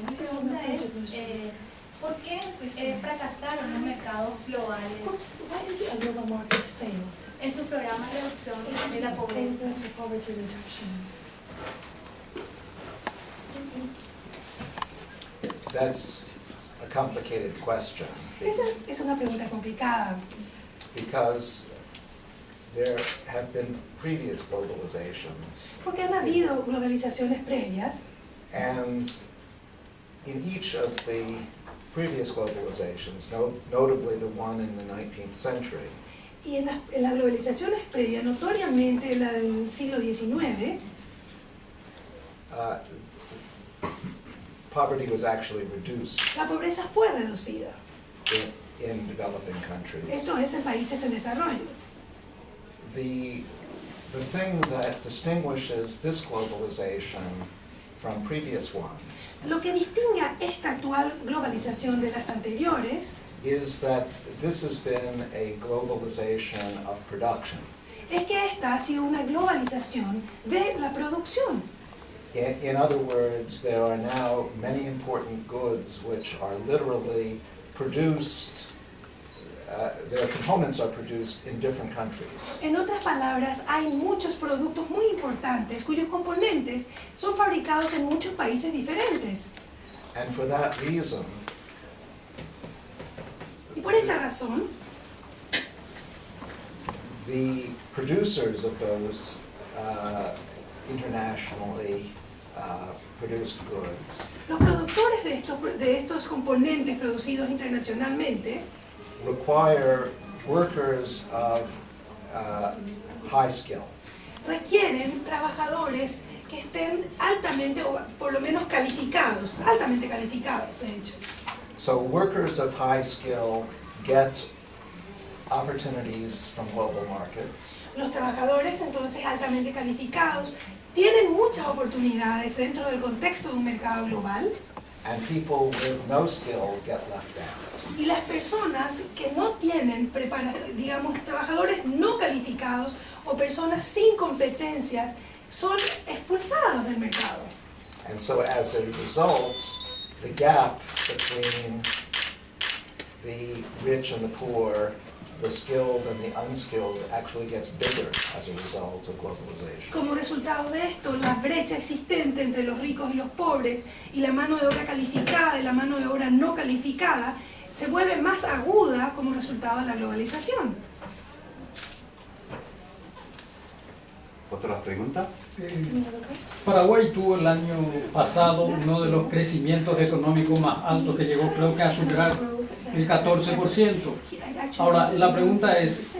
Mi pregunta es, ¿por qué fracasaron los mercados globales en su programa de reducción de la pobreza? That's a complicated question. Esa es una pregunta complicada, Because there have been previous globalizations, porque han habido globalizaciones previas, and in each of the previous globalizations, notably the one in the 19th century, y en las globalizaciones previas, notoriamente la del siglo XIX, poverty was actually reduced la pobreza fue reducida. in developing countries. Esto es en países en desarrollo. The thing that distinguishes this globalization from previous ones Lo que distingue a esta actual globalización de las anteriores is that this has been a globalization of production. es que esta ha sido una globalización de la producción. In other words, there are now many important goods which are literally produced, their components are produced in different countries. En otras palabras, hay muchos productos muy importantes cuyos componentes son fabricados en muchos países diferentes. And for that reason, Y por esta razón, the producers of those internationally produced goods los productores de estos componentes producidos internacionalmente require workers of high skill. requieren trabajadores que estén altamente o por lo menos calificados, altamente calificados de hecho. So workers of high skill get opportunities from global markets, Los trabajadores entonces altamente calificados tienen muchas oportunidades dentro del contexto de un mercado global and people with no skill get left out. y las personas que no tienen digamos, trabajadores no calificados o personas sin competencias son expulsados del mercado. And so as a result, the gap between the rich and the poor, the skilled and the unskilled, actually gets bigger as a result of globalization. Como resultado de esto, la brecha existente entre los ricos y los pobres y la mano de obra calificada y la mano de obra no calificada se vuelve más aguda como resultado de la globalización. ¿Otra pregunta? Paraguay tuvo el año pasado uno de los crecimientos económicos más altos que llegó creo que a superar el 14%. Ahora, la pregunta es,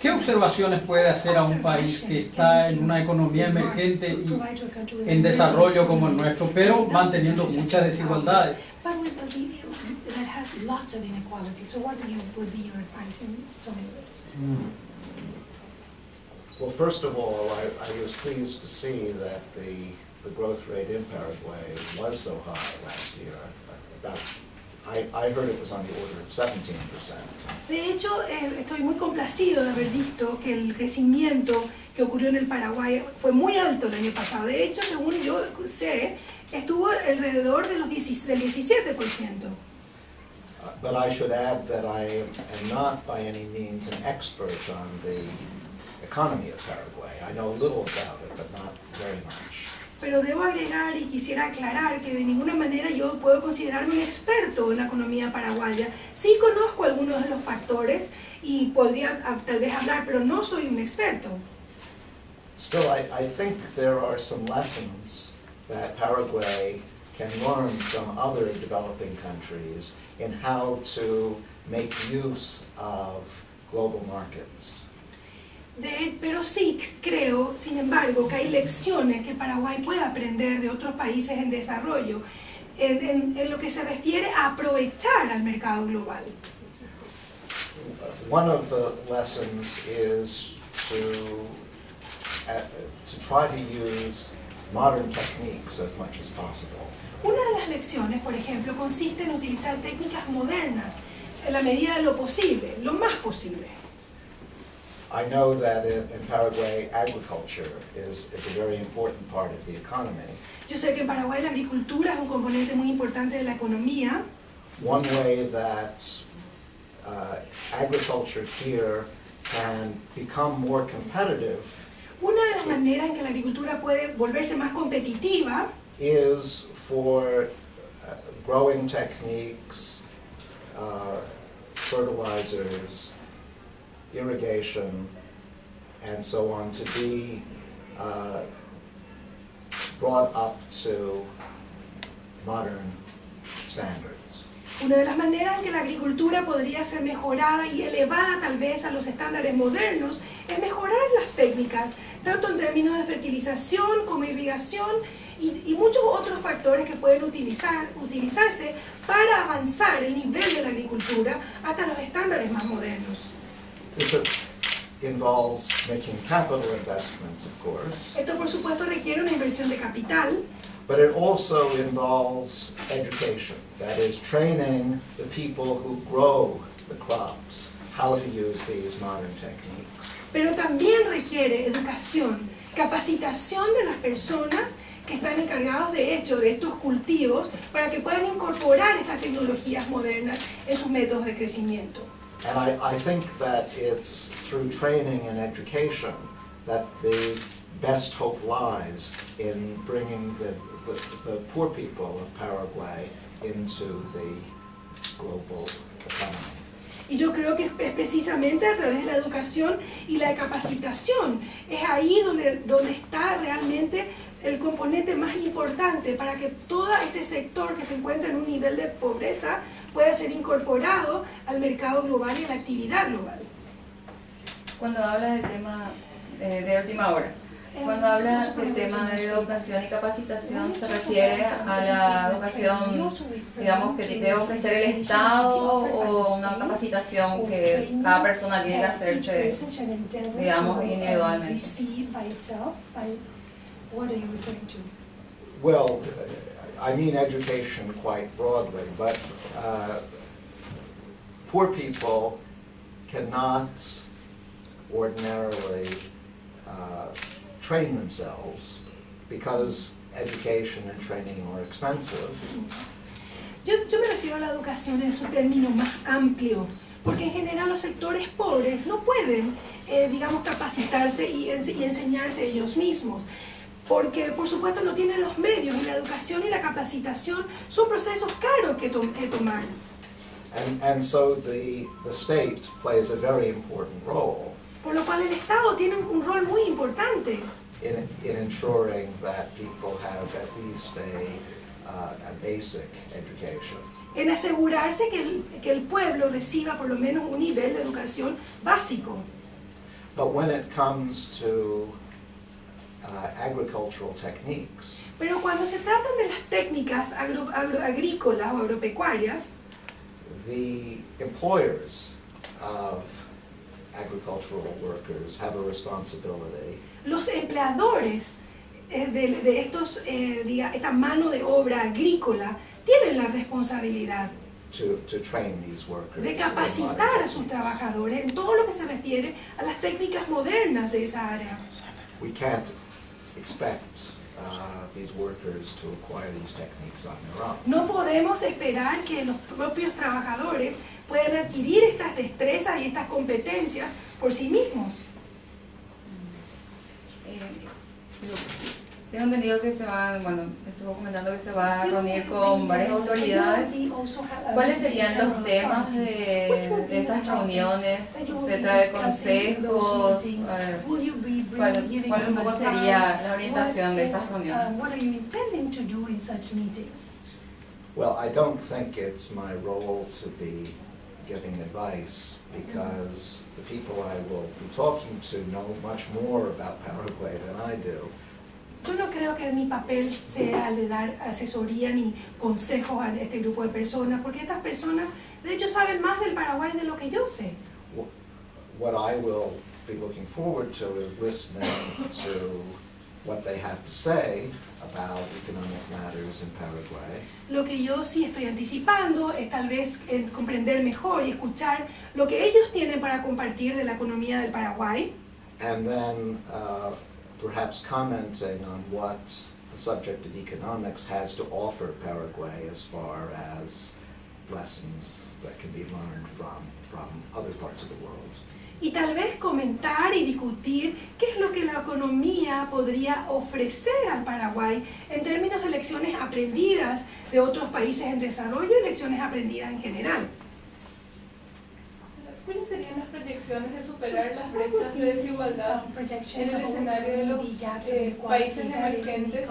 ¿qué observaciones puede hacer a un país que está en una economía emergente y en desarrollo como el nuestro, pero manteniendo muchas desigualdades? Well, first of all, I was pleased to see that the growth rate in Paraguay was so high last year. I heard it was on the order of 17%. De hecho, estoy muy complacido de haber visto que el crecimiento que ocurrió en el Paraguay fue muy alto el año pasado. De hecho, según yo sé, estuvo alrededor de del 17%. But I should add that I am not by any means an expert on the economy of Paraguay. I know a little about it, but not very much. Pero debo agregar y quisiera aclarar que de ninguna manera yo puedo considerarme un experto en la economía paraguaya. Sí conozco algunos de los factores y podría tal vez hablar, pero no soy un experto. Still, I think there are some lessons that Paraguay can learn from other developing countries in how to make use of global markets. Pero sí creo, sin embargo, que hay lecciones que Paraguay puede aprender de otros países en desarrollo en lo que se refiere a aprovechar al mercado global. One of the lessons is to try to use modern techniques as much as possible. Una de las lecciones, por ejemplo, consiste en utilizar técnicas modernas en la medida de lo posible, lo más posible. I know that in Paraguay, agriculture is a very important part of the economy. Yo sé que en Paraguay la agricultura es un componente muy importante de la economía. One way that agriculture here can become more competitive Una de las maneras en que la agricultura puede volverse más competitiva is for growing techniques, fertilizers, irrigation, and so on to be brought up to modern standards. Una de las maneras en que la agricultura podría ser mejorada y elevada tal vez a los estándares modernos es mejorar las técnicas, tanto en términos de fertilización como irrigación y muchos otros factores que pueden utilizarse para avanzar el nivel de la agricultura hasta los estándares más modernos. This involves making capital investments, of course. Esto por supuesto requiere una inversión de capital, But it also involves education, that is, training the people who grow the crops how to use these modern techniques. pero también requiere educación, capacitación de las personas que están encargados de hecho de estos cultivos para que puedan incorporar estas tecnologías modernas en sus métodos de crecimiento. And I think that it's through training and education that the best hope lies in bringing the poor people of Paraguay into the global economy. Y yo creo que es precisamente a través de la educación y la capacitación, es ahí donde está realmente el componente más importante para que todo este sector que se encuentra en un nivel de pobreza pueda ser incorporado al mercado global y a la actividad global. Cuando habla del tema de última hora, cuando habla del tema de educación y capacitación, ¿se refiere a la educación, digamos, que debe ofrecer el Estado o una capacitación que cada persona tiene que hacerse, digamos, individualmente? Well, I mean education quite broadly, but poor people cannot ordinarily train themselves because education and training are expensive. Yo me refiero a la educación en su término más amplio, porque en general los sectores pobres no pueden, digamos, capacitarse y enseñarse ellos mismos, porque por supuesto no tienen los medios, y la educación y la capacitación son procesos caros que tomar. And so the state plays a very important role Por lo cual el Estado tiene un rol muy importante in ensuring that people have at least a basic education. en asegurarse que el pueblo reciba por lo menos un nivel de educación básico. But when it comes to agricultural techniques, Pero cuando se tratan de las técnicas agrícolas o agropecuarias, the employers of agricultural workers have a responsibility los empleadores de esta mano de obra agrícola tienen la responsabilidad to train these workers. de in capacitar modern a sus techniques. trabajadores en todo lo que se refiere a las técnicas modernas de esa área. We can't expect these workers to acquire these techniques on their own. No podemos esperar que los propios trabajadores puedan adquirir estas destrezas y estas competencias por sí mismos. Tengo entendido que se va, bueno, estuvo comentando que se va a reunir con varias autoridades. ¿Cuáles serían los temas de esas reuniones? ¿Se trae consejos? ¿Cuál un poco sería la orientación de esas reuniones? Well, I don't think it's my role to be giving advice because the people I will be talking to know much more about Paraguay than I do. Yo no creo que mi papel sea el de dar asesoría ni consejos a este grupo de personas, porque estas personas, de hecho, saben más del Paraguay de lo que yo sé. What I will be looking forward to is listening to what they have to say about economic matters consumers in Paraguay. Lo que yo sí estoy anticipando es tal vez comprender mejor y escuchar lo que ellos tienen para compartir de la economía del Paraguay. And then perhaps commenting on what the subject of economics has to offer Paraguay as far as lessons that can be learned from other parts of the world. Y tal vez comentar y discutir qué es lo que la economía podría ofrecer al Paraguay en términos de lecciones aprendidas de otros países en desarrollo y lecciones aprendidas en general. ¿Cuáles serían las proyecciones de superar las brechas de desigualdad en el escenario de los países emergentes?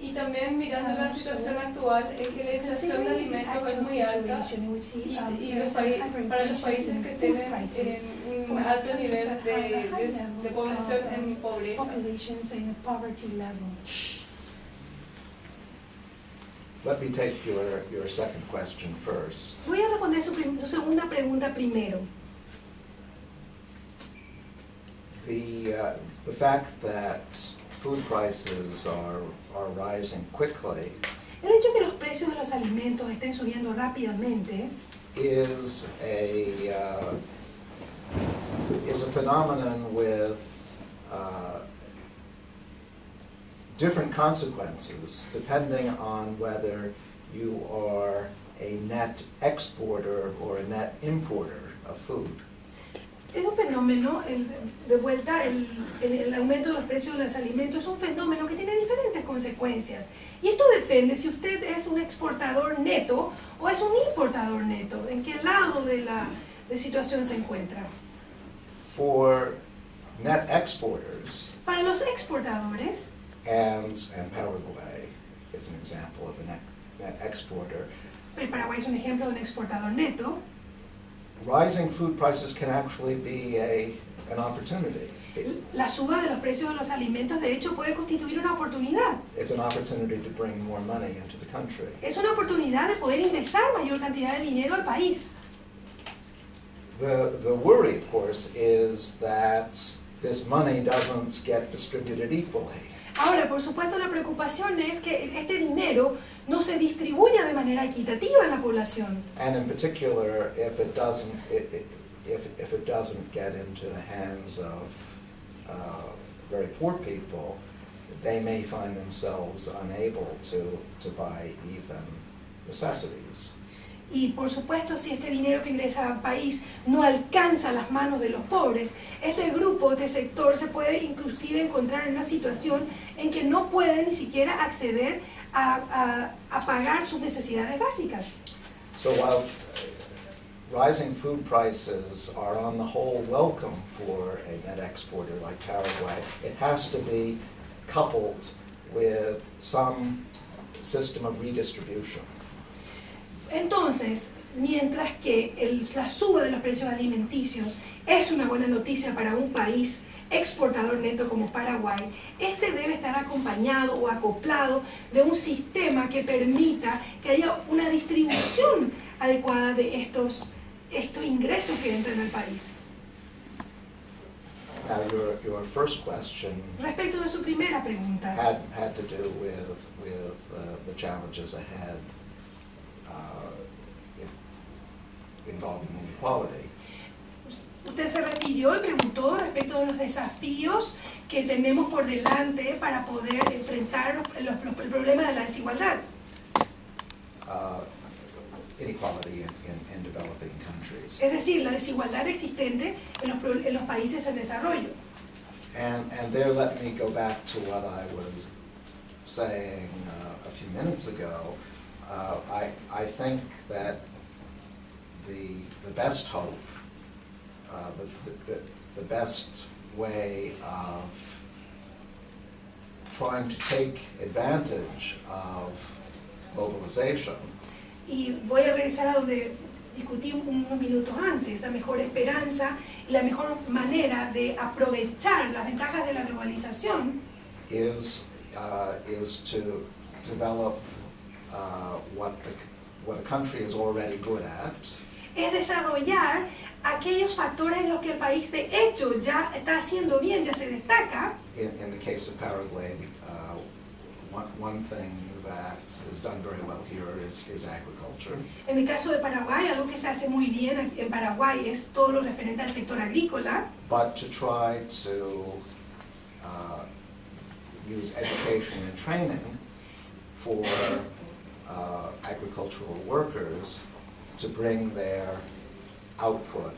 Y también mirando la situación actual en que la inflación de alimentos es muy alta y para los países que tienen un alto nivel de población en pobreza. Let me take your second question first. Voy a responder su segunda pregunta primero. The fact that food prices are rising quickly El hecho de que los precios de los alimentos estén subiendo rápidamente is a phenomenon with different consequences depending on whether you are a net exporter or a net importer of food. es un fenómeno, de vuelta, el aumento de los precios de los alimentos es un fenómeno que tiene diferentes consecuencias. Y esto depende si usted es un exportador neto o es un importador neto, en qué lado de la situación se encuentra. For net exporters, Para los exportadores, and Paraguay is an example of a net exporter, el Paraguay es un ejemplo de un exportador neto, rising food prices can actually be an opportunity. la suba de los precios de los alimentos de hecho puede constituir una oportunidad. It's an opportunity to bring more money into the country. Es una oportunidad de poder ingresar mayor cantidad de dinero al país. The worry, of course, is that this money doesn't get distributed equally. Ahora, por supuesto, la preocupación es que este dinero no se distribuya de manera equitativa en la población. And in particular, if it doesn't get into the hands of very poor people, they may find themselves unable to buy even necessities. Y por supuesto, si este dinero que ingresa al país no alcanza las manos de los pobres, este grupo, este sector se puede inclusive encontrar en una situación en que no puede ni siquiera acceder a pagar sus necesidades básicas. So while rising food prices are on the whole welcome for a net exporter like Paraguay, it has to be coupled with some system of redistribution. Entonces, mientras que la suba de los precios alimenticios es una buena noticia para un país exportador neto como Paraguay, este debe estar acompañado o acoplado de un sistema que permita que haya una distribución adecuada de estos ingresos que entran al país. Now, your first question Respecto de su primera pregunta, had to do with the challenges ahead involving inequality. usted se refirió y preguntó respecto de los desafíos que tenemos por delante para poder enfrentar el problema de la desigualdad. Inequality in developing countries. Es decir, la desigualdad existente en los países en desarrollo. And there, let me go back to what I was saying a few minutes ago. I think that the best hope, the best way of trying to take advantage of globalization Y voy a regresar a donde discutí unos minutos antes, la mejor esperanza y la mejor manera de aprovechar las ventajas de la globalización is to develop what a country is already good at, es desarrollar aquellos factores en los que el país de hecho ya está haciendo bien, ya se destaca. in the case of Paraguay, one thing that is done very well here is agriculture. En el caso de Paraguay, algo que se hace muy bien en Paraguay es todo lo referente al sector agrícola. But to try to use education and training for agricultural workers to bring their output